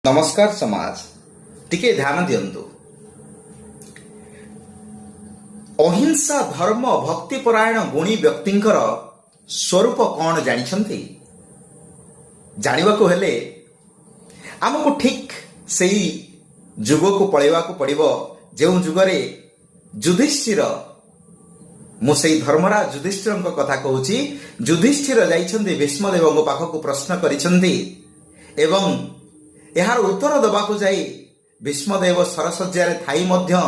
नमस्कार समाज टिके ध्यान दियंतु। अहिंसा धर्म भक्तिपरायण गुणी व्यक्तिंकर स्वरूप कौन जानिछंती? जानिबाकु हेले आमको ठीक सेही जुग को पळेवा को पड़िबो जेउ जुगरे युधिष्ठिर मुसेई धर्मराज युधिष्ठिर कथा कहूची। युधिष्ठिर जाइछंती भीष्मदेव पाखक प्रश्न करिछंती एवं यार उत्तर देवाक जाई भीष्मदेव सरसज्जार थाई मध्य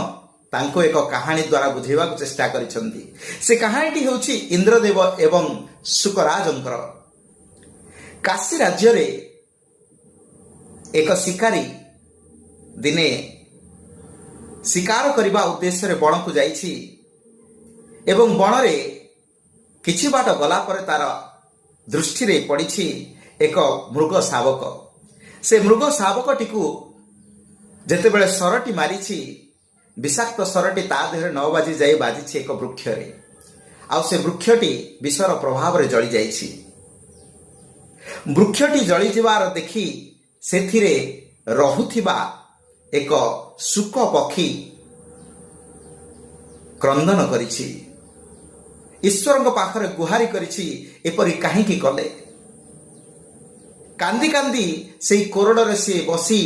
तांको एक कहानी द्वारा बुझेवा चेष्टा करिछंती। से कहानीटी होची इंद्रदेव एवं शुकराजंकर। काशी राज्य रे एक शिकारी दिने शिकार करने उद्देश्य रे बण को जाइछि एवं बण रे किछि बाट गला पर तार दृष्टि रे पड़िछि एक मृग शावक। से मृग शावकटी को जेतेबेले सरटी मारिछि विषाक्त सरटी ता देहरे न बाजी जाई बाजिछि एक वृक्ष रे। आउ से वृक्षटी विषर प्रभाव रे जळी जाइछि। वृक्षटी जळी जिवार देखि सेथिरे रहुथिबा एक सुक पक्षी क्रंदन करिछि। ईश्वरଙ୍କ पाखरे गुहारी करिछि एपरि काहेकि कले। कांदी कांदी से कोरडरे से बसी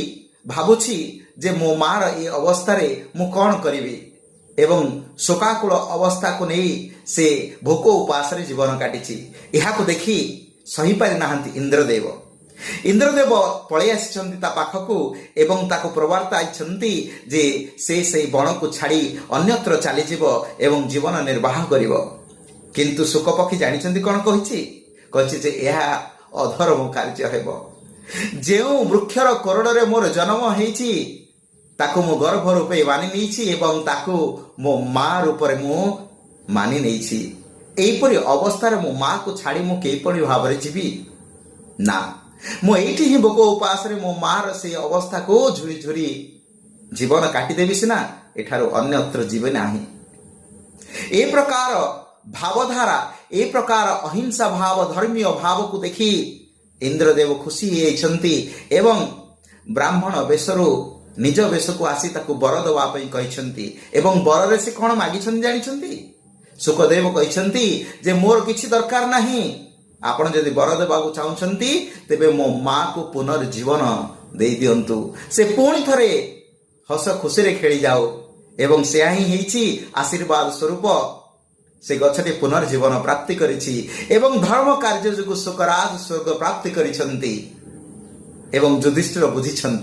भाबुछि जे मो मार ए अवस्था रे मु कौन करिवि एवं शोकाकुल अवस्था को नहीं से भोक उपास रे जीवन काटिछि। एहाको देखि सही पारि नाहंती इंद्रदेव। इंद्रदेव पळै आसिछंती ता पाखकु एवं ताको प्रवार्ता आइछंती जे से बण को छाड़ी अन्यत्र चली जीव एवं जीवन निर्वाह करिवो। किंतु शोक पक्षी जानिछंती कोन कहिछि कहिछि जे एहा अधर्म कार्य हेब। जेउ वृक्षर कोरडरे मोर जन्म हेछि ताकू मो गर्भ रूपे मानि नेछि एवं ताकू मो मां रूपरे मो मानि नेछि। एपरि अवस्था रे मो मां को छाड़ी मो केपरि भाबरे जीवी ना। मो एठी ही भोक उपास रे मो मार से अवस्था को झुरी झुरी जीवन काटी देबी सिना एठारो अन्यत्र जीवन नाही। ए प्रकार भावधारा ए प्रकार अहिंसा भाव धर्मीय भाव को देखी इंद्रदेव खुशी होइछंती एवं ब्राह्मण बेशरु निज बेश को आसी ताकू वर दवा पई कहिछंती एवं वर रे से कोन मागिछन जानिछंती। सुखदेव कहिछंती जे मोर किछि दरकार नाही। आपण जदि वर देबा को चाहुछंती तेबे मो मां को पुनर्जीवन देई दियंतु। से पुणी थरे हस खुशी रे खेली जाओ एवं सेया ही हेछि आशीर्वाद स्वरूप से गछटी पुनर्जीवन प्राप्ति करिछि एवं धर्म कार्य जुगु शुकराज स्वर्ग प्राप्ति करिछंती एवं युधिष्ठिर बुझिछंती।